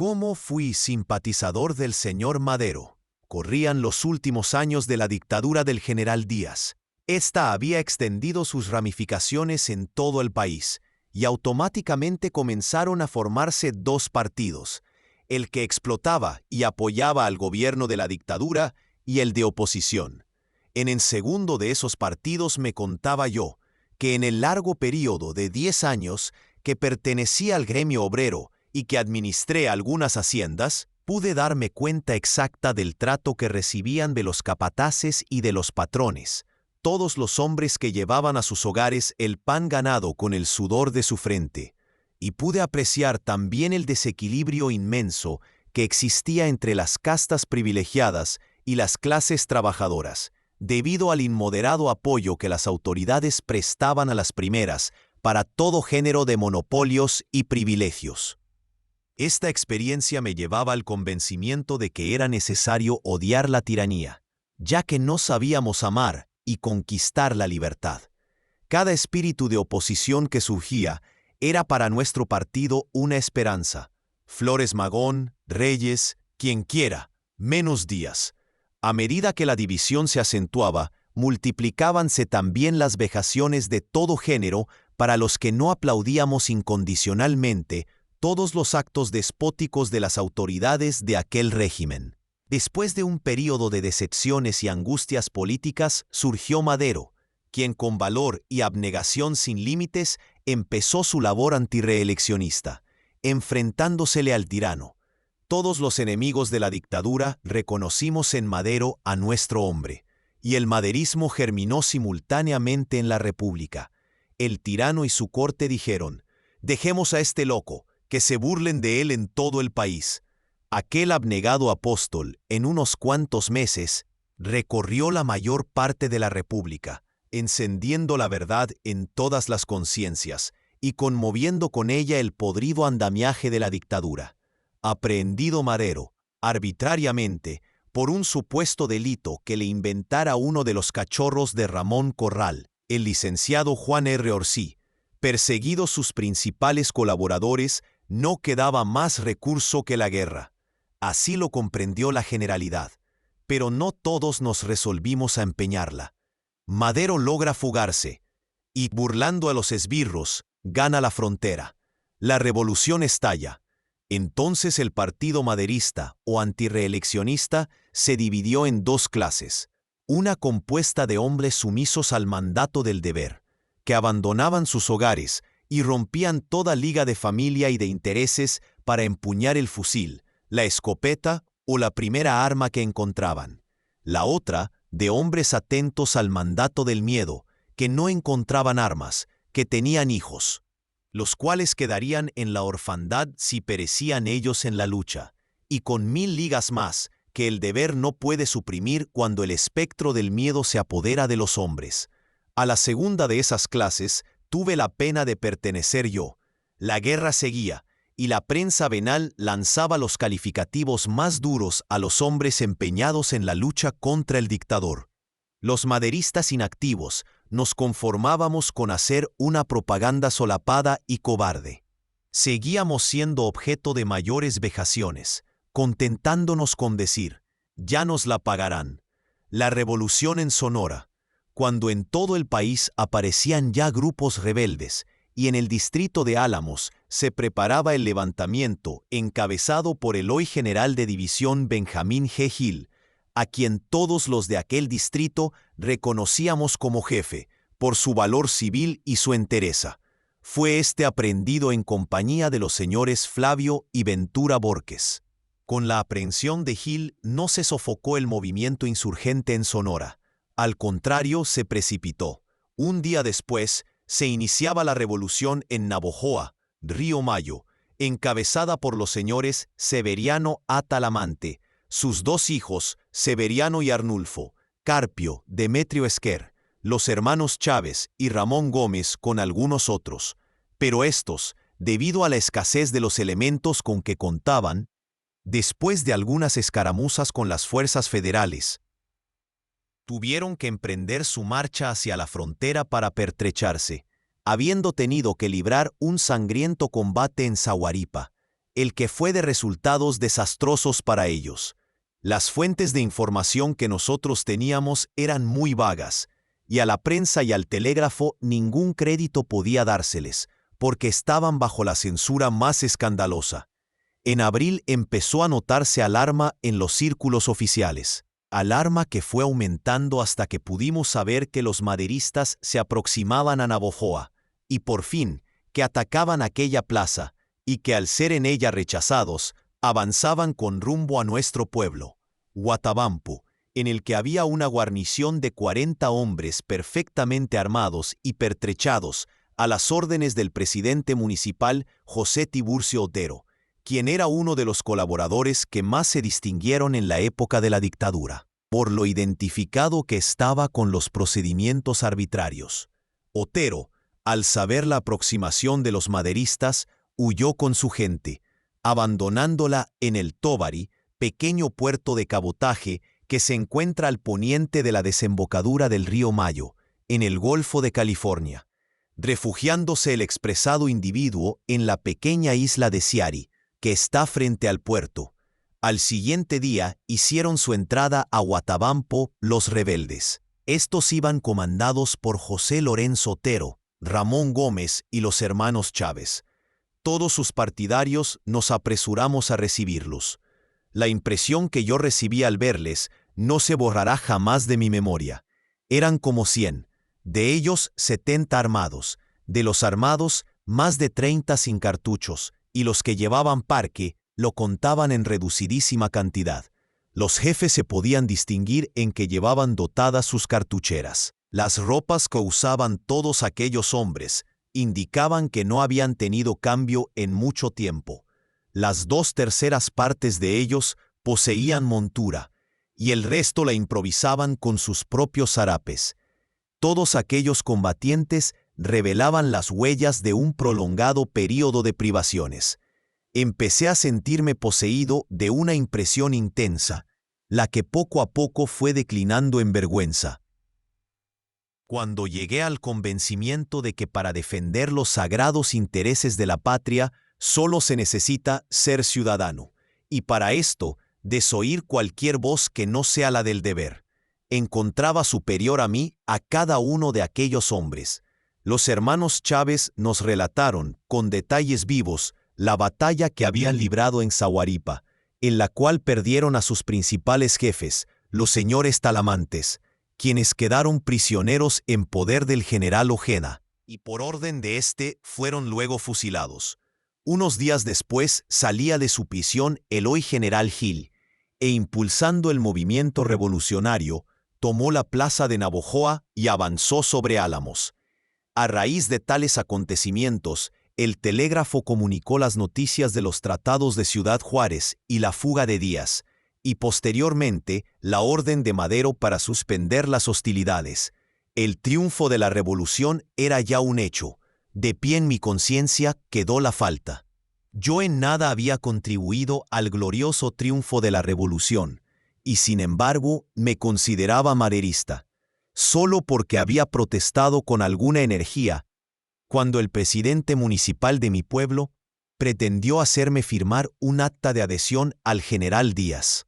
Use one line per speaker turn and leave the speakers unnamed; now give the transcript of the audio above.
¿Cómo fui simpatizador del señor Madero? Corrían los últimos años de la dictadura del general Díaz. Esta había extendido sus ramificaciones en todo el país, y automáticamente comenzaron a formarse dos partidos, el que explotaba y apoyaba al gobierno de la dictadura y el de oposición. En el segundo de esos partidos me contaba yo, que en el largo período de 10 años que pertenecía al gremio obrero y que administré algunas haciendas, pude darme cuenta exacta del trato que recibían de los capataces y de los patrones, todos los hombres que llevaban a sus hogares el pan ganado con el sudor de su frente, y pude apreciar también el desequilibrio inmenso que existía entre las castas privilegiadas y las clases trabajadoras, debido al inmoderado apoyo que las autoridades prestaban a las primeras para todo género de monopolios y privilegios. Esta experiencia me llevaba al convencimiento de que era necesario odiar la tiranía, ya que no sabíamos amar y conquistar la libertad. Cada espíritu de oposición que surgía era para nuestro partido una esperanza. Flores Magón, Reyes, quien quiera, menos Díaz. A medida que la división se acentuaba, multiplicábanse también las vejaciones de todo género para los que no aplaudíamos incondicionalmente todos los actos despóticos de las autoridades de aquel régimen. Después de un período de decepciones y angustias políticas, surgió Madero, quien con valor y abnegación sin límites empezó su labor antirreeleccionista, enfrentándosele al tirano. Todos los enemigos de la dictadura reconocimos en Madero a nuestro hombre, y el maderismo germinó simultáneamente en la República. El tirano y su corte dijeron: «Dejemos a este loco, que se burlen de él en todo el país». Aquel abnegado apóstol, en unos cuantos meses, recorrió la mayor parte de la República, encendiendo la verdad en todas las conciencias y conmoviendo con ella el podrido andamiaje de la dictadura. Aprehendido Madero, arbitrariamente, por un supuesto delito que le inventara uno de los cachorros de Ramón Corral, el licenciado Juan R. Orsí, perseguidos sus principales colaboradores, no quedaba más recurso que la guerra. Así lo comprendió la generalidad, pero no todos nos resolvimos a empeñarla. Madero logra fugarse y, burlando a los esbirros, gana la frontera. La revolución estalla. Entonces el partido maderista o antirreeleccionista se dividió en dos clases, una compuesta de hombres sumisos al mandato del deber, que abandonaban sus hogares y rompían toda liga de familia y de intereses para empuñar el fusil, la escopeta o la primera arma que encontraban. La otra, de hombres atentos al mandato del miedo, que no encontraban armas, que tenían hijos, los cuales quedarían en la orfandad si perecían ellos en la lucha, y con 1000 ligas más que el deber no puede suprimir cuando el espectro del miedo se apodera de los hombres. A la segunda de esas clases tuve la pena de pertenecer yo. La guerra seguía, y la prensa venal lanzaba los calificativos más duros a los hombres empeñados en la lucha contra el dictador. Los maderistas inactivos nos conformábamos con hacer una propaganda solapada y cobarde. Seguíamos siendo objeto de mayores vejaciones, contentándonos con decir: «Ya nos la pagarán». La revolución en Sonora, cuando en todo el país aparecían ya grupos rebeldes, y en el distrito de Álamos se preparaba el levantamiento encabezado por el hoy general de división Benjamín G. Gil, a quien todos los de aquel distrito reconocíamos como jefe, por su valor civil y su entereza. Fue este aprehendido en compañía de los señores Flavio y Ventura Borges. Con la aprehensión de Gil no se sofocó el movimiento insurgente en Sonora. Al contrario, se precipitó. Un día después, se iniciaba la revolución en Navojoa, Río Mayo, encabezada por los señores Severiano A. Talamante, sus dos hijos, Severiano y Arnulfo, Carpio, Demetrio Esquer, los hermanos Chávez y Ramón Gómez con algunos otros. Pero estos, debido a la escasez de los elementos con que contaban, después de algunas escaramuzas con las fuerzas federales, tuvieron que emprender su marcha hacia la frontera para pertrecharse, habiendo tenido que librar un sangriento combate en Zaguaripa. el que fue de resultados desastrosos para ellos. Las fuentes de información que nosotros teníamos eran muy vagas, y a la prensa y al telégrafo ningún crédito podía dárseles, porque estaban bajo la censura más escandalosa. En abril empezó a notarse alarma en los círculos oficiales, alarma que fue aumentando hasta que pudimos saber que los maderistas se aproximaban a Navojoa, y por fin, que atacaban aquella plaza, y que al ser en ella rechazados, avanzaban con rumbo a nuestro pueblo, Huatabampo, en el que había una guarnición de 40 hombres perfectamente armados y pertrechados a las órdenes del presidente municipal José Tiburcio Otero, quien era uno de los colaboradores que más se distinguieron en la época de la dictadura, por lo identificado que estaba con los procedimientos arbitrarios. Otero, al saber la aproximación de los maderistas, huyó con su gente, abandonándola en el Tóbari, pequeño puerto de cabotaje que se encuentra al poniente de la desembocadura del río Mayo, en el Golfo de California, refugiándose el expresado individuo en la pequeña isla de Siari, que está frente al puerto. Al siguiente día hicieron su entrada a Huatabampo los rebeldes. Estos iban comandados por José Lorenzo Otero, Ramón Gómez y los hermanos Chávez. Todos sus partidarios nos apresuramos a recibirlos. La impresión que yo recibí al verles no se borrará jamás de mi memoria. Eran como 100, de ellos 70 armados, de los armados más de 30 sin cartuchos, y los que llevaban parque lo contaban en reducidísima cantidad. Los jefes se podían distinguir en que llevaban dotadas sus cartucheras. Las ropas que usaban todos aquellos hombres indicaban que no habían tenido cambio en mucho tiempo. Las 2/3 partes de ellos poseían montura, y el resto la improvisaban con sus propios zarapes. Todos aquellos combatientes revelaban las huellas de un prolongado período de privaciones. Empecé a sentirme poseído de una impresión intensa, la que poco a poco fue declinando en vergüenza. Cuando llegué al convencimiento de que para defender los sagrados intereses de la patria solo se necesita ser ciudadano, y para esto desoír cualquier voz que no sea la del deber, encontraba superior a mí a cada uno de aquellos hombres. Los hermanos Chávez nos relataron, con detalles vivos, la batalla que habían librado en Zaguaripa, en la cual perdieron a sus principales jefes, los señores Talamantes, quienes quedaron prisioneros en poder del general Ojeda, y por orden de éste fueron luego fusilados. Unos días después salía de su prisión el hoy general Gil, e impulsando el movimiento revolucionario, tomó la plaza de Navojoa y avanzó sobre Álamos. A raíz de tales acontecimientos, el telégrafo comunicó las noticias de los tratados de Ciudad Juárez y la fuga de Díaz, y posteriormente la orden de Madero para suspender las hostilidades. El triunfo de la revolución era ya un hecho. De pie en mi conciencia quedó la falta. Yo en nada había contribuido al glorioso triunfo de la revolución, y sin embargo me consideraba maderista, solo porque había protestado con alguna energía cuando el presidente municipal de mi pueblo pretendió hacerme firmar un acta de adhesión al general Díaz.